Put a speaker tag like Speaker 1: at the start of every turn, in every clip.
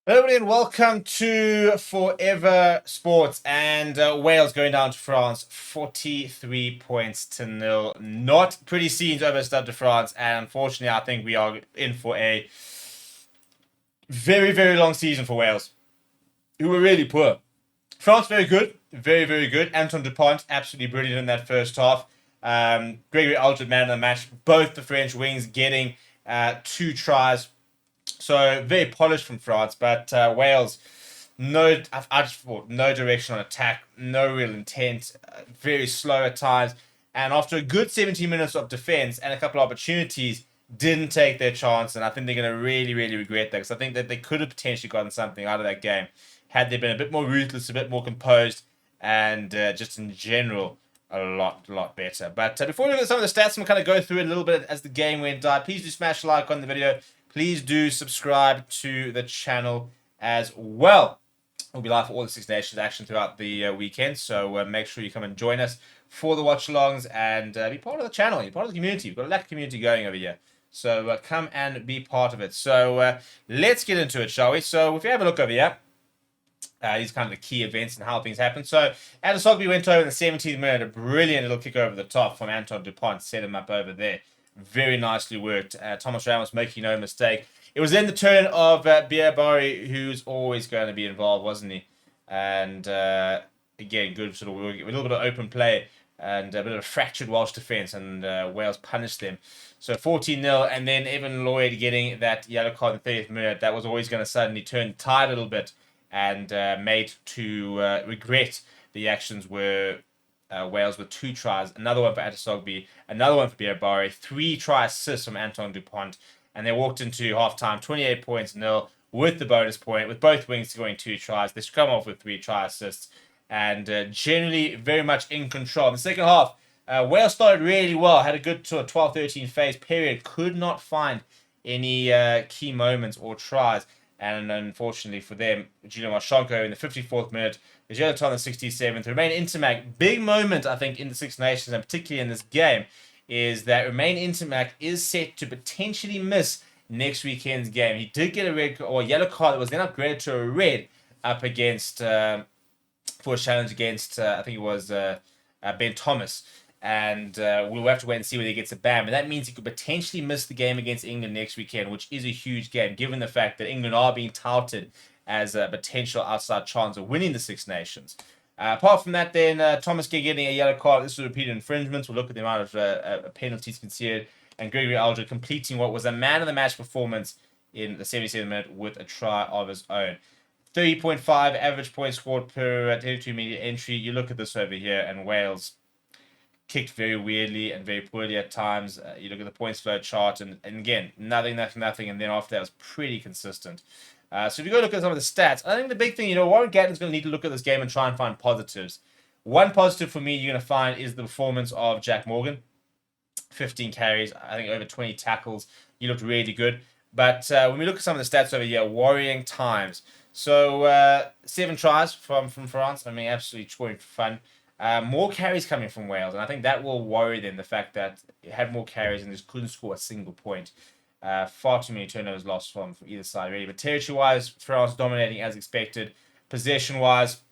Speaker 1: Hello, everybody, and welcome to Forever Sports. And Wales going down to France, 43 points to nil. Not pretty scenes over Stade de France, and unfortunately, I think we are in for a very, very long season for Wales, who were really poor. France, very good, very, very good. Anton Dupont, absolutely brilliant in that first half. Gregory Aldred, man of the match. Both the French wings getting two tries. So very polished from France, but Wales, no, I just thought no direction on attack, no real intent, very slow at times, and after a good 17 minutes of defense and a couple of opportunities, didn't take their chance, and I think they're going to really, really regret that because I think that they could have potentially gotten something out of that game had they been a bit more ruthless, a bit more composed, and just in general a lot better. But before we look at some of the stats, I'm going to kind of go through it a little bit as the game went by. Please do smash a like on the video. Please do subscribe to the channel as well. We'll be live for all the Six Nations action throughout the weekend, so make sure you come and join us for the watch-alongs and be part of the channel. You're part of the community. We've got a lot of community going over here. So come and be part of it. So let's get into it, shall we? So if you have a look over here, these kind of the key events and how things happen. So Adesogby went over in the 17th minute. A brilliant little kick over the top from Anton Dupont. Set him up over there. Very nicely worked. Thomas Ramos making no mistake. It was then the turn of Biabari, who's always going to be involved, wasn't he? And again, good sort of work. A little bit of open play and a bit of a fractured Welsh defence, and Wales punished them. So 14-0, and then Evan Lloyd getting that yellow card in the 30th minute. That was always going to suddenly turn the tide a little bit and made to regret the actions were Wales with two tries, another one for Adesogby, another one for Biabari, three try assists from Anton Dupont, and they walked into halftime 28 points nil with the bonus point, with both wings scoring two tries. They come off with three try assists, and generally very much in control. In the second half, Wales started really well, had a good sort of 12-13 phase period, could not find any key moments or tries. And unfortunately for them, Gino Marchenko in the 54th minute, Gatland in the 67th. Romain Intermac, big moment, I think, in the Six Nations, and particularly in this game, is that Romain Intermac is set to potentially miss next weekend's game. He did get a red or yellow card that was then upgraded to a red up against for a challenge against I think it was Ben Thomas. And we'll have to wait and see whether he gets a ban. But that means he could potentially miss the game against England next weekend, which is a huge game, given the fact that England are being touted as a potential outside chance of winning the Six Nations. Apart from that, then Thomas Gay getting a yellow card. This was repeated infringements. We'll look at the amount of penalties conceded. And Gregory Aldred completing what was a man-of-the-match performance in the 77th minute with a try of his own. 30.5 average points scored per 32 media entry. You look at this over here, and Wales kicked very weirdly and very poorly at times. You look at the points flow chart, and again, nothing, and then after that was pretty consistent. So if you go look at some of the stats, I think the big thing, Warren Gatland's going to need to look at this game and try and find positives. One positive for me you're going to find is the performance of Jack Morgan. 15 carries, I think over 20 tackles. He looked really good. But when we look at some of the stats over here, worrying times. So 7 tries from France. I mean, absolutely scoring for fun. More carries coming from Wales, and I think that will worry them. The fact that it had more carries and just couldn't score a single point. Far too many turnovers lost from either side, really. But territory-wise, France dominating as expected. Possession-wise,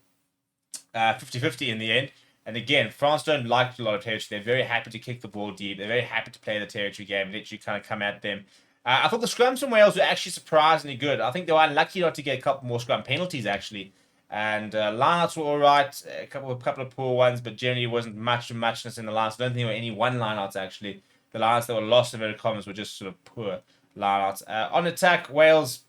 Speaker 1: 50-50 in the end. And again, France don't like a lot of territory. They're very happy to kick the ball deep. They're very happy to play the territory game, let you kind of come at them. I thought the scrums from Wales were actually surprisingly good. I think they were unlucky not to get a couple more scrum penalties, actually. And lineouts were all right, a couple of poor ones, but generally it wasn't muchness in the lineouts. I don't think there were any one lineouts, actually. The lineouts that were lost in inverted commas were just sort of poor lineouts. On attack, Wales,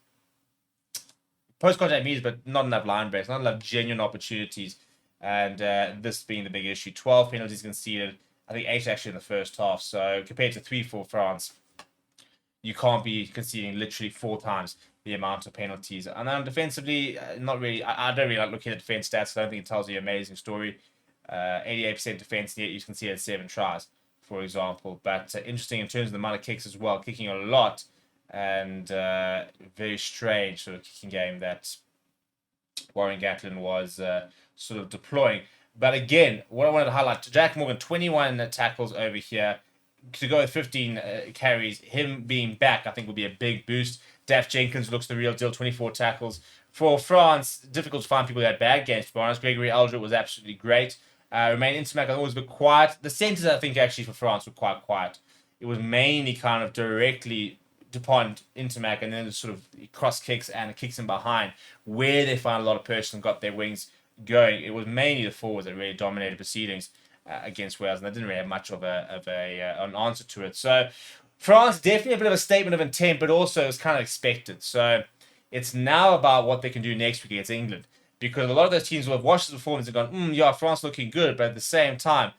Speaker 1: post-contact means, but not enough line breaks, not enough genuine opportunities. And this being the big issue. 12 penalties conceded. I think 8 actually in the first half. So compared to 3 for France, you can't be conceding literally 4 times the amount of penalties. And then defensively, not really. I don't really like looking at defense stats. I don't think it tells you an amazing story. 88% defense, yet you conceded 7 tries, for example. But interesting in terms of the amount of kicks as well, kicking a lot. And very strange sort of kicking game that Warren Gatland was sort of deploying. But again, what I wanted to highlight, Jack Morgan, 21 tackles over here. to go with 15 carries, him being back, I think will be a big boost. Daf Jenkins looks the real deal, 24 tackles. For France, difficult to find people who had bad games, to be honest. Gregory Aldred was absolutely great. Romain Intermac, I thought was a bit quiet. The centres, I think, actually for France were quite quiet. It was mainly kind of directly Dupont, Intermac, and then sort of cross kicks and kicks in behind, where they found a lot of person and got their wings going. It was mainly the forwards that really dominated proceedings against Wales, and they didn't really have much of an answer to it. So France definitely a bit of a statement of intent, but also it's kind of expected. So it's now about what they can do next week against England, because a lot of those teams will have watched the performance and gone, yeah, France looking good, but at the same time,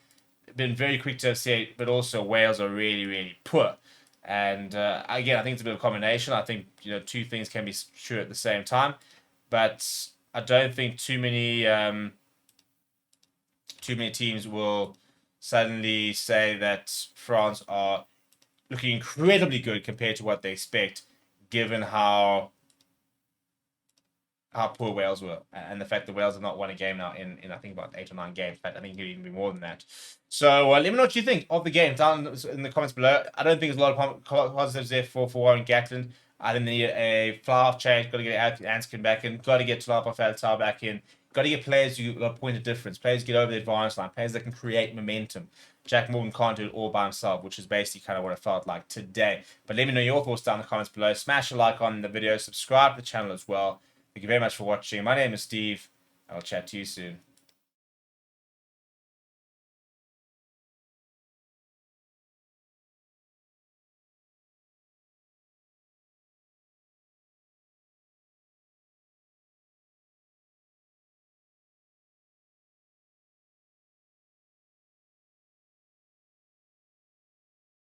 Speaker 1: been very quick to say, but also Wales are really, really poor. And again, I think it's a bit of a combination. I think two things can be true at the same time, but I don't think too many teams will suddenly say that France are looking incredibly good compared to what they expect, given how poor Wales were, and the fact that Wales have not won a game now in I think about 8 or 9 games. In fact, I think it could even be more than that. So let me know what you think of the game down in the comments below. I don't think there's a lot of positives there for Warren Gatland. I think they need a fly-off change. Got to get Anskin back in. Got to get Talapa Fatal back in. Got to get players who got a point of difference. Players get over the advance line. Players that can create momentum. Jack Morgan can't do it all by himself, which is basically kind of what it felt like today. But let me know your thoughts down in the comments below. Smash a like on the video. Subscribe to the channel as well. Thank you very much for watching. My name is Steve. I'll chat to you soon.